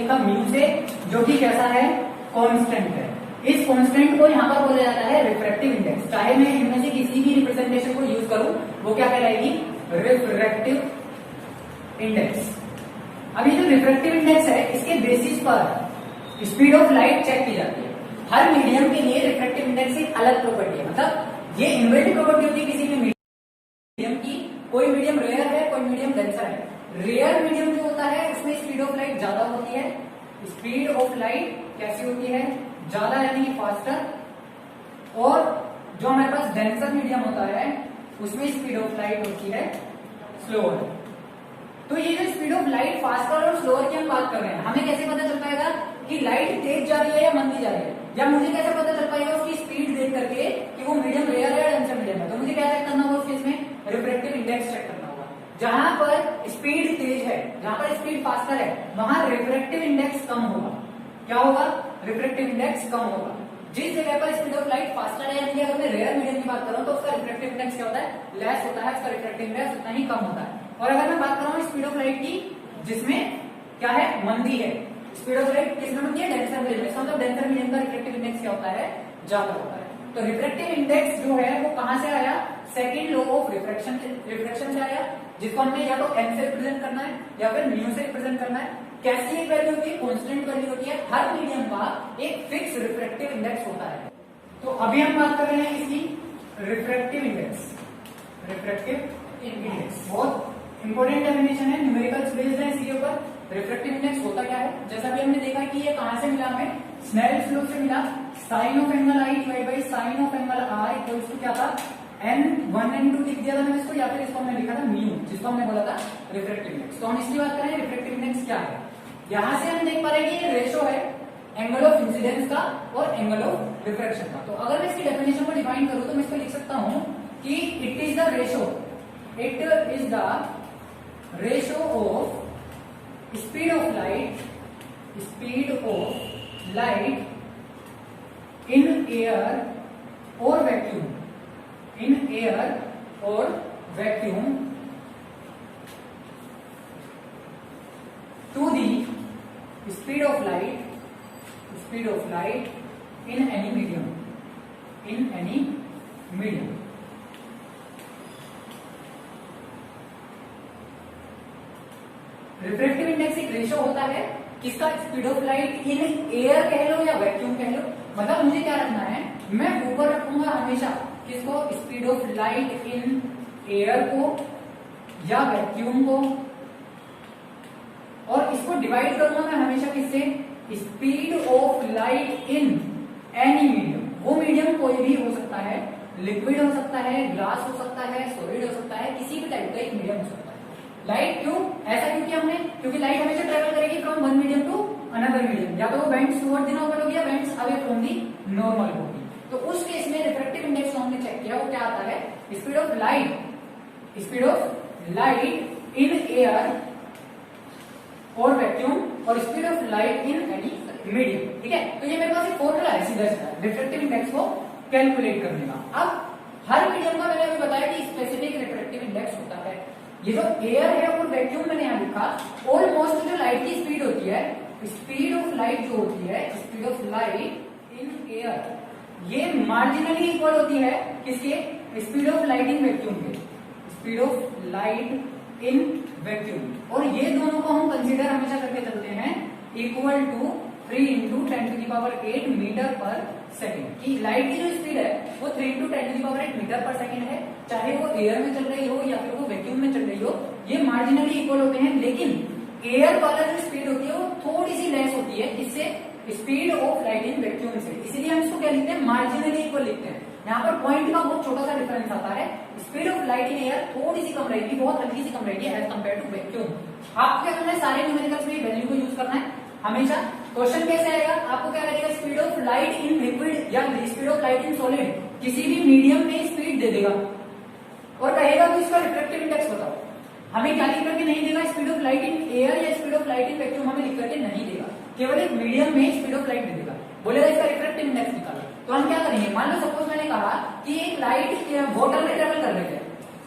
लिखा म्यू से, जो कि कैसा है, कांस्टेंट है। इस कांस्टेंट को यहाँ पर बोला जाता है रिफ्रैक्टिव इंडेक्स। चाहे मैं इनमें से किसी भी रिप्रेजेंटेशन को यूज करूं, वो क्या कहलाएगी, रिफ्रैक्टिव इंडेक्स। अब ये जो रिफ्रैक्टिव इंडेक्स है, इसके बेसिस पर स्पीड ऑफ लाइट चेक की जाती है। हर मीडियम के लिए रिफ्रैक्टिव इंडेक्स एक अलग प्रॉपर्टी है, मतलब ये इनबिल्ट प्रॉपर्टी होती है किसी भी मीडियम की। कोई मीडियम रेयर है, कोई मीडियम डेंसर है। रेयर मीडियम जो होता है उसमें स्पीड ऑफ लाइट ज्यादा होती है। स्पीड ऑफ लाइट कैसी होती है, ज्यादा यानी कि फास्टर। और जो हमारे पास डेंसर मीडियम होता है उसमें स्पीड ऑफ लाइट होती है स्लोअर। तो ये जो स्पीड ऑफ लाइट फास्टर और स्लोअर की हम बात कर रहे हैं, हमें कैसे पता चल पाएगा कि लाइट तेज जा रही है या मंदी जा रही है, या मुझे कैसे पता चल पाएगा उसकी स्पीड देख करके कि वो मीडियम रेयर है या डेंसर मीडियम है। तो मुझे क्या चेक करना होगा उस केस में, रिफ्रैक्टिव इंडेक्स चेक करना होगा। जहां पर स्पीड तेज है, जहां पर स्पीड फास्टर है, वहां रिफ्रैक्टिव इंडेक्स कम होगा। क्या होगा, रिफ्रैक्टिव इंडेक्स कम होगा। जिस जगह पर स्पीड ऑफ लाइट फास्टर है, यानी अगर मैं रेयर मीडियम की बात कर रहा हूं तो उसका रिफ्रैक्टिव इंडेक्स क्या होता है, लेस होता है, उसका रिफ्रैक्टिव इंडेक्स उतना ही कम होता है। और अगर मैं बात कर रहा हूं स्पीड ऑफ लाइट की, जिसमें क्या है, मंदी है, स्पीड ऑफ लाइट किसमें मंदी है, डेंसर मीडियम। इसका मतलब डेंसर मीडियम का रिफ्रैक्टिव इंडेक्स क्या होता है, ज्यादा होता है। तो रिफ्रैक्टिव इंडेक्स जो है वो कहां से आया, सेकंड लॉ ऑफ रिफ्रैक्शन से आया, जिसको हमने या तो एन से रिप्रेजेंट करना है या फिर म्यू से रिप्रेजेंट करना है। कैसी एक वैल्यू होती है, कांस्टेंट वैल्यू होती है। हर मीडियम का एक फिक्स रिफ्रैक्टिव इंडेक्स होता है। तो अभी हम बात कर रहे हैं इसकी रिफ्रैक्टिव इंडेक्स। रिफ्रैक्टिव इंडेक्स बहुत इंपॉर्टेंट डेफिनेशन है, न्यूमेरिकल्स बेस्ड है इसके ऊपर। रिफ्रैक्टिव इंडेक्स होता क्या है, जैसा भी हमने देखा कि ये कहां से मिला, हमें स्नेल्स लॉ से मिला। Sine of angle I divide by sine of angle R equals to क्या था, n1 n2 लिख दिया था मैंने इसको, या फिर इसको हमने लिखा था म्यू, जिसको हमने बोला था रिफ्रैक्टिव इंडेक्स। तो हम इसकी बात करें रिफ्रैक्टिव इंडेक्स क्या है। यहां से हम देख पा रहे हैं कि ये रेशो है एंगल ऑफ इंसिडेंस का और एंगल ऑफ रिफ्रैक्शन का। तो अगर मैं इसकी डेफिनेशन को डिफाइन करूं तो मैं इसको लिख सकता हूं कि it is the ratio, it is the ratio of speed of light in air और वैक्यूम, इन एयर और vacuum to the speed of light in any medium। Refractive index एक रेशो होता है किसका, speed of light in air कह लो या vacuum कह लो। मतलब मुझे क्या रखना है, मैं ऊपर रखूंगा हमेशा किसको, speed of light in air को या वैक्यूम को, और इसको डिवाइड करूंगा मैं हमेशा किससे, speed of light in any medium. वो मीडियम कोई भी हो सकता है, लिक्विड हो सकता है, ग्लास हो सकता है, सॉलिड हो सकता है, किसी भी टाइप का एक मीडियम हो सकता है। लाइट क्यों ऐसा क्यों किया हमने, क्योंकि लाइट हमेशा ट्रेवल करेगी from one medium to another medium, या तो वो बेंड्स टुवर्ड द नॉर्मल होगी या bends away from the normal होगी। तो उस केस में रिफ्रैक्टिव इंडेक्स को हमने चेक किया, वो क्या आता है, speed of light in air और वैक्यूम और speed of light in any medium. ठीक है, तो ये मेरे पास एक फॉर्मूला है सीधा सीधा रिफ्रैक्टिव इंडेक्स को कैलकुलेट करने का। अब हर मीडियम का मैंने अभी बताया कि स्पेसिफिक रिफ्रैक्टिव इंडेक्स होता है। ये जो एयर है और वैक्यूम मैंने यहाँ लिखा, ऑलमोस्ट जो लाइट की स्पीड होती है, स्पीड ऑफ लाइट जो होती है, speed of light in air, ये मार्जिनली इक्वल होती है किसके, speed of light in vacuum के, speed of light in vacuum. और ये दोनों को हम कंसीडर हमेशा करके चलते हैं इक्वल टू 3 इंटू 10⁸ मीटर पर सेकेंड। की लाइट की जो स्पीड है वो 3 इंटू 10⁸ मीटर पर सेकेंड है, चाहे वो एयर में चल रही हो या फिर वो वैक्यूम में चल रही हो, ये मार्जिनली इक्वल होते हैं। लेकिन एयर वाला जो स्पीड होती है वो थोड़ी सी लेस होती है इससे, speed of light in vacuum से, इसीलिए हम इसको क्या लिखते हैं, मार्जिनली इक्वल लिखते हैं। यहाँ पर पॉइंट का बहुत छोटा सा डिफरेंस आता है, speed of light in air थोड़ी सी कम रहेगी, बहुत हल्की सी कम रहेगी एज कम्पेयर टू वैक्यूम। आपको क्या करना है, सारे न्यूमेरिकल्स में वैल्यू को यूज करना है हमेशा। क्वेश्चन कैसे आएगा, आपको क्या लगेगा, speed of light in liquid या speed of light in solid, किसी भी मीडियम में स्पीड दे देगा और कहेगा तो इसका रिफ्रैक्टिव इंडेक्स बताओ। हमें क्या लिख करके नहीं देगा, speed of light in air या speed of light in vacuum हमें लिख करके नहीं देगा, केवल एक मीडियम में स्पीड ऑफ लाइट दे देगा, बोलेगा इसका रिफ्रैक्टिव इंडेक्स निकालो। तो हम क्या करेंगे, मान लो सपोज मैंने कहा कि एक लाइट वाटर में ट्रेवल कर रही है,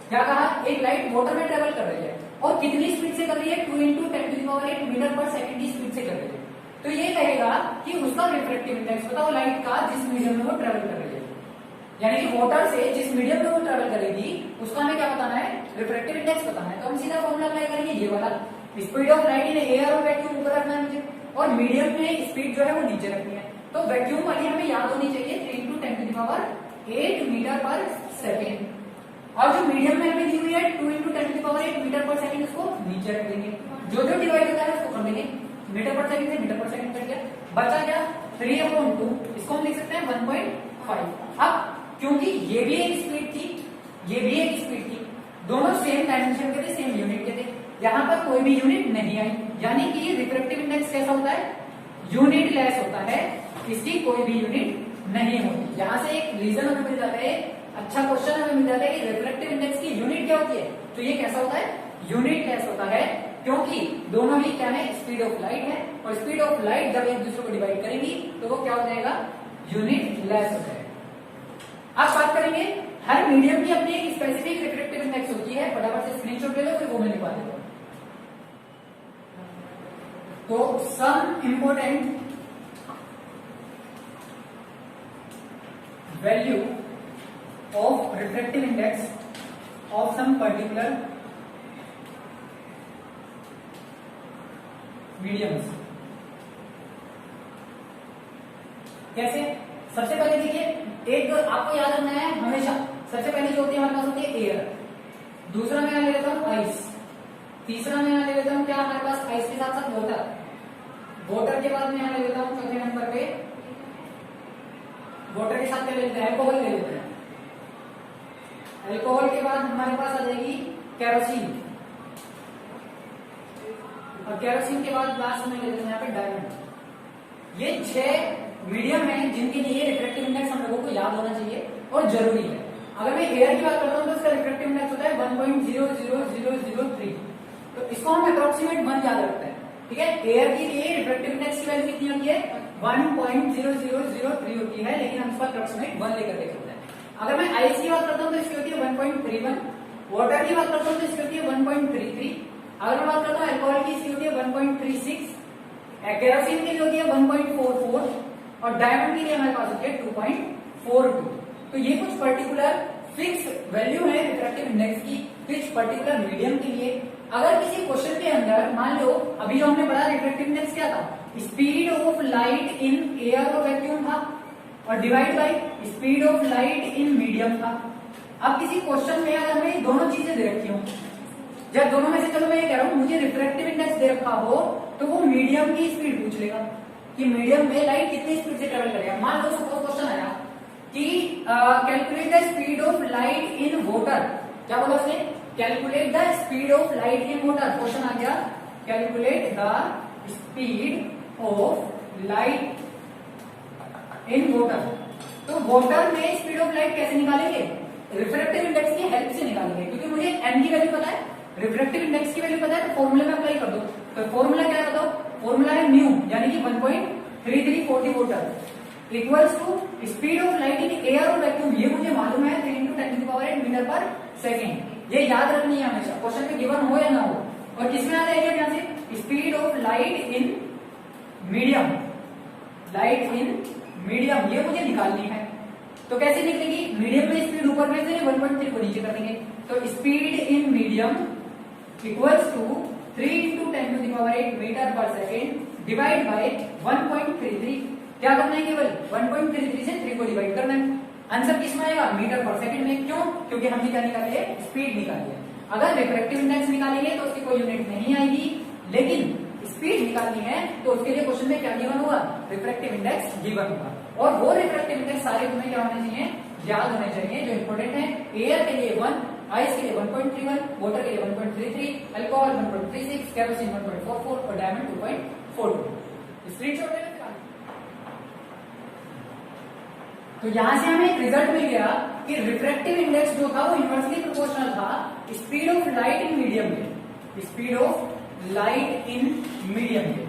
क्या कहा, एक लाइट वाटर में ट्रेवल कर रही है और कितनी स्पीड से कर रही है, 2 इंटू 10⁸ मीटर पर सेकेंड की स्पीड से कर रही है। तो ये कहेगा कि उसका रिफ्रैक्टिव इंडेक्स बताओ लाइट का जिस मीडियम में वो ट्रेवल कर रही है, यानी कि वाटर से जिस मीडियम में वो ट्रेवल करेगी उसका हमें क्या बताना है, रिफ्रैक्टिव इंडेक्स बताना है। तो हम सीधा फॉर्मूला अप्लाई करेंगे ये वाला, speed of light in air और वैक्यूम ऊपर रखना है मुझे, और मीडियम में स्पीड जो है वो नीचे रखनी है। तो वैक्यूम वाली हमें याद होनी चाहिए 3 × 10⁸ मीटर पर सेकेंड, और जो मीडियम में हमें दी हुई है 2 × 10⁸ मीटर पर सेकेंड, उसको नीचे रख देंगे। जो जो डिवाइड होता है उसको कर देंगे, मीटर पर सेकेंड से मीटर पर सेकेंड कर दिया, बचा क्या 3/2, इसको हम लिख सकते हैं 1.5। अब क्योंकि ये भी एक स्पीड थी, ये भी एक स्पीड थी, दोनों सेम डायमेंशन के थे, सेम यूनिट के थे, यहाँ पर कोई भी यूनिट नहीं आई, यानी कि रिफ्रैक्टिव इंडेक्स कैसा होता है, यूनिट लेस होता है, इसकी कोई भी यूनिट नहीं होती। यहाँ से एक रीजन हमें मिल जाता है, अच्छा क्वेश्चन हमें मिल जाता है कि रिफ्रैक्टिव इंडेक्स की यूनिट क्या होती है, तो ये कैसा होता है, यूनिट लेस होता है, क्योंकि दोनों ही क्या है, स्पीड ऑफ लाइट है, और स्पीड ऑफ लाइट जब एक दूसरे को डिवाइड करेंगी तो वो क्या हो जाएगा, यूनिट लेस हो जाएगा। अब बात करेंगे, हर मीडियम की अपनी एक स्पेसिफिक रिफ्रैक्टिव इंडेक्स होती है, फटाफट से स्क्रीनशॉट ले लो, फिर वो मैं लिखवा देता हूं। तो some important value of refractive index of some particular mediums. कैसे, सबसे पहले देखिए, एक आपको याद रखना है हमेशा, सबसे पहले जो होती है हमारे पास होती है एयर, दूसरा मैं यहां ले लेता हूं आइस, तीसरा मैं यहां ले लेता हूं क्या हमारे पास आइस के साथ साथ वाटर, वाटर के बाद मैं यहां ले लेता हूं चौथे नंबर पे, वाटर के साथ क्या ले लेते हैं, अल्कोहल ले लेते हैं, अल्कोहल के बाद हमारे पास आ जाएगी केरोसिन, और केरोसिन के बाद लास्ट में ले लेते हैं यहाँ पे डायमंड। ये 6 मीडियम है जिनके लिए रिफ्रैक्टिव इंडेक्स हम लोगों को याद होना चाहिए और जरूरी है। अगर मैं एयर की बात करता हूं तो उसका रिफ्रैक्टिव इंडेक्स होता है 1.00003, तो इसको हम अप्रोक्सीमेट 1 याद रखते हैं, ठीक है। एयर के लिए रिफ्रैक्टिव इंडेक्स की वैल्यू कितनी होती है, 1.0003 होती है, लेकिन हम इसका अप्रोक्सीमेट 1 लेकर देख सकते हैं। अगर मैं आइस की बात करता हूं तो इसकी होती है 1.31, वाटर की बात करता हूं तो इसकी होती है 1.33, अगर मैं बात करता हूं अल्कोहल की, इसकी होती है 1.36, केरोसिन की होती है 1.44, और डायमंड के लिए हमारे पास होती है 2.42। तो ये कुछ पर्टिकुलर फिक्स वैल्यू है रिफ्रैक्टिव इंडेक्स की, कुछ पर्टिकुलर मीडियम के लिए। अगर किसी क्वेश्चन के अंदर मान लो अभी जो हमने पढ़ा रिफ्रैक्टिव इंडेक्स क्या था, speed of light in air और वैक्यूम था, और divide by speed of light in medium था। अब किसी क्वेश्चन में अगर हमें दोनों चीजें दे रखी हूं, जब दोनों में से, चलो मैं ये कह रहा हूं मुझे रिफ्रैक्टिव इंडेक्स दे रखा हो तो वो मीडियम की स्पीड पूछ लेगा कि मीडियम में लाइट कितनी स्पीड से ट्रेवल करेगा। मान लो सपोज क्वेश्चन आया कि calculate the speed of light in water, क्या बोला उसने, calculate the speed of light in water, question आ गया calculate the speed of light in water. तो वाटर में स्पीड ऑफ लाइट कैसे निकालेंगे, रिफ्रैक्टिव इंडेक्स की हेल्प से निकालेंगे, क्योंकि मुझे एम की वैल्यू पता है, रिफ्रैक्टिव इंडेक्स की वैल्यू पता है, तो फॉर्मूला में अप्लाई कर दो। तो फॉर्मूला क्या है बताओ, फॉर्मूला है न्यू, यानी कि 1.3340 water equals to speed of light in air और वैक्यूम, ये मुझे मालूम है 3 × 10⁸ मीटर पर सेकेंड, ये याद रखनी है हमेशा, क्वेश्चन में गिवन हो या ना हो। और किसमें आ जाएगा यहाँ से, speed of light in medium, light in medium ये मुझे निकालनी है। तो कैसे निकलेगी, मीडियम में स्पीड ऊपर में से 1.3 को नीचे कर देंगे, तो speed in medium equals to 3 × 10⁸ metre पर सेकेंड डिवाइड बाय 1.33। क्या करना है, केवल 1.33 से 3 को डिवाइड करना है। आंसर किसमें आएगा, मीटर पर सेकेंड में। क्यों, क्योंकि हमने क्या निकाली है, स्पीड निकाली है। अगर रिफ्रैक्टिव इंडेक्स निकालेंगे तो उसकी कोई यूनिट नहीं आएगी, लेकिन स्पीड निकालनी है तो उसके लिए क्वेश्चन में क्या गिवन होगा, रिफ्रैक्टिव इंडेक्स गिवन होगा। और वो रिफ्रैक्टिव इंडेक्स सारे तुम्हें क्या होने चाहिए, याद होने चाहिए, जो इंपोर्टेंट है। एयर के लिए 1, आइस के लिए 1.31, वाटर के लिए 1.33, अल्कोहल 1.36, केरोसिन 1.44 और डायमंड 2.42। स्क्रीनशॉट ले। तो यहां से हमें एक रिजल्ट मिल गया कि रिफ्रैक्टिव इंडेक्स जो था वो इनवर्सली प्रोपोर्शनल था speed of light in medium में, speed of light in medium में।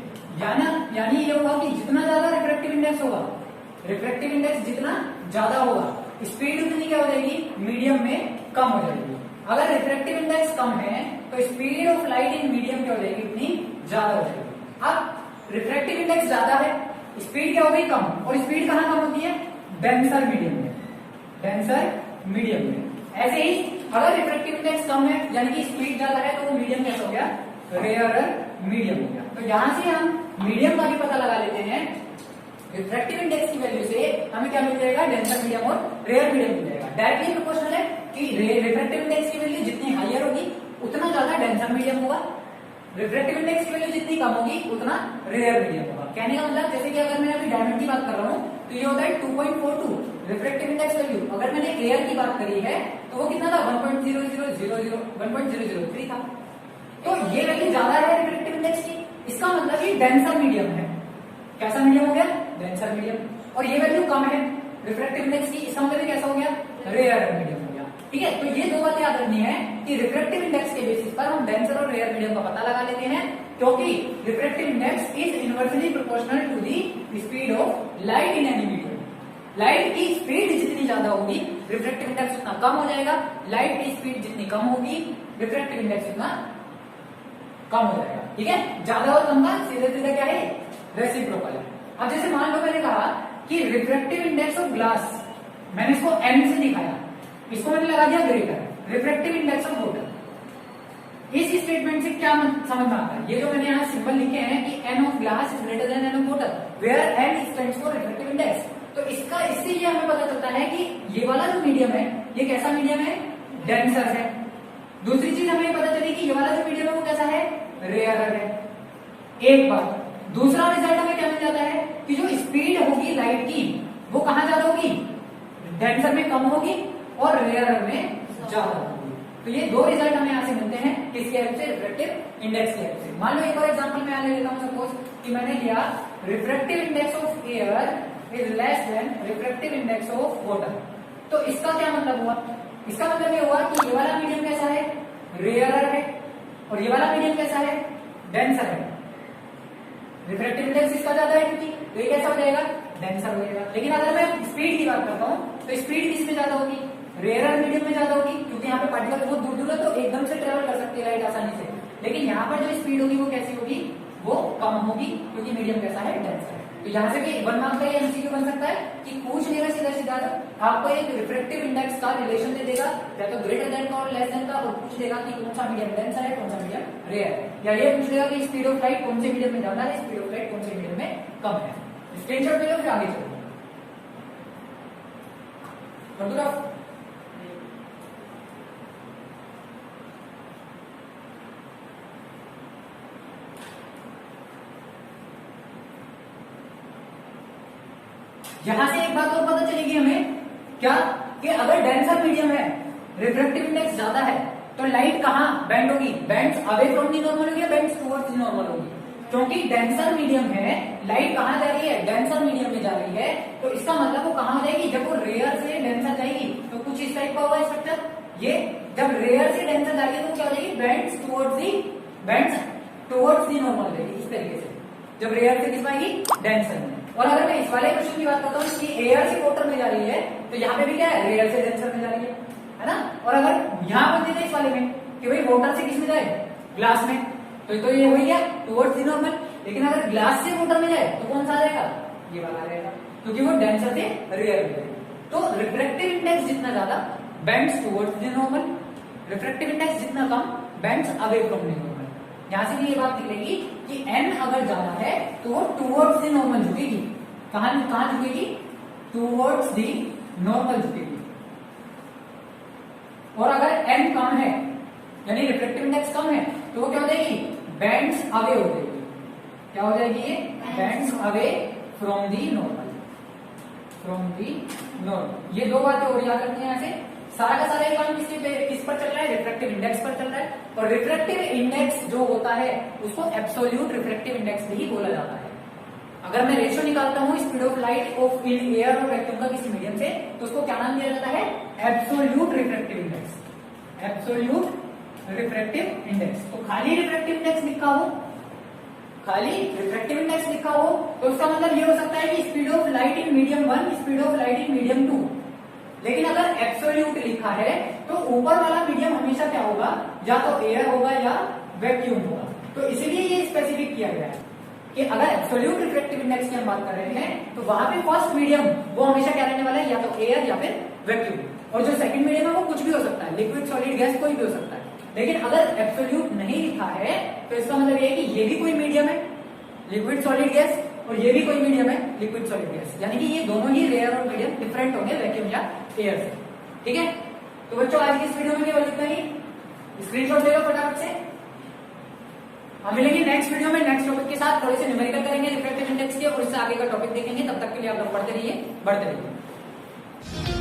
यानी ये होगा कि जितना ज्यादा रिफ्रैक्टिव इंडेक्स होगा, रिफ्रैक्टिव इंडेक्स जितना ज्यादा होगा, स्पीड उतनी क्या हो जाएगी, मीडियम में कम हो जाएगी। अगर रिफ्रैक्टिव इंडेक्स कम है तो speed of light in medium क्या हो जाएगी, उतनी ज्यादा हो जाएगी। अब रिफ्रैक्टिव इंडेक्स इंडेक्स ज्यादा है, स्पीड क्या हो गई कम, और स्पीड कहाँ कम होती है, डेंसर मीडियम में, डेंसर मीडियम में। ऐसे ही अगर रिफ्रैक्टिव इंडेक्स कम है यानी कि स्पीड ज्यादा है तो वो मीडियम कैसा हो गया, रेयरर मीडियम हो गया। तो यहां से हम मीडियम का भी पता लगा लेते हैं, रिफ्रैक्टिव इंडेक्स की वैल्यू से हमें क्या मिल जाएगा, डेंसर मीडियम और रेयर मीडियम मिल जाएगा। डायरेक्टली प्रोपोर्शनल है कि रिफ्रैक्टिव इंडेक्स की वैल्यू जितनी हायर होगी उतना ज्यादा डेंसर मीडियम होगा, रिफ्रैक्टिव इंडेक्स की वैल्यू जितनी कम होगी उतना रेयर मीडियम होगा। कहने का मतलब जैसे कि अगर मैं अभी डायमंड की बात कर रहा हूँ तो ये होता है 2.42 रिफ्रैक्टिव इंडेक्स वैल्यू। अगर मैंने एयर की बात करी है तो वो कितना था, 1.003 था। तो ये वैल्यू ज्यादा है रिफ्रैक्टिव इंडेक्स की, इसका मतलब ये डेंसर मीडियम है। कैसा मीडियम हो गया, डेंसर मीडियम। और ये वैल्यू कम है रिफ्रैक्टिव इंडेक्स की, इसका मतलब कैसा हो गया, रेयर मीडियम हो गया। ठीक है, तो ये दो बातें याद रखनी है कि रिफ्रैक्टिव इंडेक्स के बेसिस पर हम डेंसर और रेयर मीडियम का पता लगा लेते हैं, क्योंकि refractive index is inversely proportional to the speed of light in any medium. Light की स्पीड जितनी ज्यादा होगी रिफ्रैक्टिव इंडेक्स उतना कम हो जाएगा, लाइट की स्पीड जितनी कम होगी रिफ्रैक्टिव इंडेक्स उतना कम हो जाएगा। ठीक है, ज्यादा और कम का सीधे सीधे क्या है, रेसिप्रोकल है। अब जैसे मान लो मैंने कहा कि रिफ्रैक्टिव इंडेक्स ऑफ ग्लास, मैंने इसको एन से दिखाया, इसको मैंने लगा दिया greater, refractive index of water. इस स्टेटमेंट से क्या समझ में आता है, ये जो मैंने यहाँ सिंबल लिखे हैं कि N of glass is greater than N of water, where N stands for refractive index. तो इससे ये हमें पता चलता है कि ये वाला जो मीडियम है ये कैसा मीडियम है, डेंसर है। दूसरी चीज हमें पता चली कि ये वाला जो मीडियम है वो कैसा है, रेयरर है। एक बात, दूसरा रिजल्ट हमें क्या मिल जाता है कि जो स्पीड होगी लाइट की वो कहां ज्यादा होगी, डेंसर में कम होगी और रेयरर में ज्यादा होगी। तो ये दो रिजल्ट हमें यहां से मिलते हैं, किसके हेल्प से, रिफ्रैक्टिव इंडेक्स की हेल्प से। मान लो एक और एग्जांपल मैं ले लेता हूं, सपोज कि मैंने लिया refractive index of air is less than refractive index of water. तो इसका क्या मतलब हुआ, इसका मतलब ये हुआ कि ये वाला मीडियम कैसा है, रेयरर है, और ये वाला मीडियम कैसा है, डेंसर है। रिफ्रैक्टिव इंडेक्स इसका ज्यादा है क्योंकि, तो ये कैसा हो जाएगा, डेंसर हो जाएगा। लेकिन अगर मैं स्पीड की बात करता हूँ तो स्पीड किसमें ज्यादा होगी, रेयरर मीडियम में ज्यादा होगी, क्योंकि यहाँ पे पार्टिकल बहुत दूर दूर है तो एकदम से ट्रेवल कर सकती है लाइट आसानी से। लेकिन यहाँ पर जो स्पीड होगी वो कैसी होगी, वो कम होगी, क्योंकि मीडियम कैसा है, डेंसर है। तो यहाँ से भी 1 मार्क का ये एमसीक्यू बन सकता है कि पूछ लेगा सीधा सीधा आपको एक रिफ्रैक्टिव इंडेक्स का रिलेशन दे देगा, या तो ग्रेटर देन का और लेस देन का, और पूछ लेगा कि कौन सा मीडियम डेंसर है, कौन सा मीडियम रेयर है, या ये पूछ लेगा कि स्पीड ऑफ लाइट कौन से मीडियम में ज्यादा है, स्पीड ऑफ लाइट कौन से मीडियम में कम है। स्क्रीनशॉट ले लो, फिर आगे चलो। यहां से एक बात और पता चलेगी हमें, क्या कि अगर डेंसर मीडियम है, रिफ्रैक्टिव इंडेक्स ज्यादा है, तो लाइट कहां बेंड होगी, bends away from the normal होगी या बेंड्स टुवर्ड्स दी नॉर्मल होगी। क्योंकि डेंसर मीडियम है, लाइट कहां जा रही है, डेंसर मीडियम में जा रही है, तो इसका मतलब वो कहां हो जाएगी, जब वो रेयर से डेंसर जाएगी तो कुछ इस टाइप का होगा स्ट्रक्चर। ये जब रेयर से डेंसर जाएगी तो क्या हो जाएगी, बेंड्स टुवर्ड्स दी नॉर्मल जाएगी, इस तरीके से। जब रेयर से किस आएगी, डेंसर में। और अगर मैं इस वाले क्वेश्चन की बात करता हूँ कि एयर से वाटर में जा रही है, तो यहाँ पे भी क्या है, रेयर से डेंसर में जा रही है ना। और अगर यहाँ पर देते इस वाले में कि भाई वाटर से किस में जाए, ग्लास में, तो ये हो गया टुवर्ड्स दी नॉर्मल। लेकिन अगर ग्लास से वाटर में जाए तो कौन सा आ जाएगा, ये वाला रहेगा, क्योंकि वो डेंसर से रेयर में जाएगा। तो रिफ्रैक्टिव इंडेक्स जितना ज्यादा bends towards the normal, refractive index जितना कम bends away from the normal. यहां से भी ये बात निकलेगी कि n अगर ज्यादा है तो वो टुवर्ड्स द नॉर्मल झुकेगी। कहां झुकेगी, टुवर्ड्स द नॉर्मल झुकेगी। और अगर n कम है यानी रिफ्रैक्टिव इंडेक्स कम है तो वो क्या हो जाएगी, बेंड्स अवे हो जाएगी। क्या हो जाएगी ये, bends away from the normal, from the normal. ये दो बातें और याद रखनी है। यहाँ से सारा का सारा काम किस पर चल रहा है, रिफ्रैक्टिव इंडेक्स पर चल रहा है। और रिफ्रैक्टिव इंडेक्स जो होता है उसको एब्सोल्यूट रिफ्रैक्टिव इंडेक्स भी बोला जाता है। अगर मैं रेशियो निकालता हूं speed of light of in air और वैक्यूम का किसी मीडियम से, तो उसको क्या नाम दिया जाता है, absolute refractive index, absolute refractive index. तो खाली रिफ्रैक्टिव इंडेक्स लिखा हो, खाली रिफ्रैक्टिव इंडेक्स लिखा हो तो उसका मतलब ये हो सकता है कि speed of light in medium 1, speed of light in medium 2। लेकिन अगर एब्सोल्यूट लिखा है तो ऊपर वाला मीडियम हमेशा क्या होगा, या तो एयर होगा या वैक्यूम होगा। तो इसीलिए ये स्पेसिफिक किया गया है। कि अगर एब्सोल्यूट रिफ्रैक्टिव इंडेक्स की हम बात कर रहे हैं तो वहां पे फर्स्ट मीडियम वो हमेशा क्या रहने वाला है, या तो एयर या फिर वैक्यूम, और जो सेकंड मीडियम है वो कुछ भी हो सकता है, लिक्विड सॉलिड गैस कोई भी हो सकता है। लेकिन अगर एब्सोल्यूट नहीं लिखा है तो इसका मतलब ये है कि ये भी कोई मीडियम है लिक्विड सॉलिड गैस, और ये भी कोई मीडियम है लिक्विड सॉलिड गैस, यानी कि ये दोनों ही रेयर और मीडियम डिफरेंट होंगे वैक्यूम या एयर से। ठीक है, तो बच्चों आज की इस वीडियो में केवल इतना ही, स्क्रीनशॉट ले लो फटाफट से। हम मिलेंगे नेक्स्ट वीडियो में नेक्स्ट टॉपिक के साथ, थोड़े से न्यूमेरिकल करेंगे रिफ्रैक्टिव इंडेक्स के, और इससे आगे का टॉपिक देखेंगे। तब तक के लिए आप लोग पढ़ते रहिए, बढ़ते रहिए।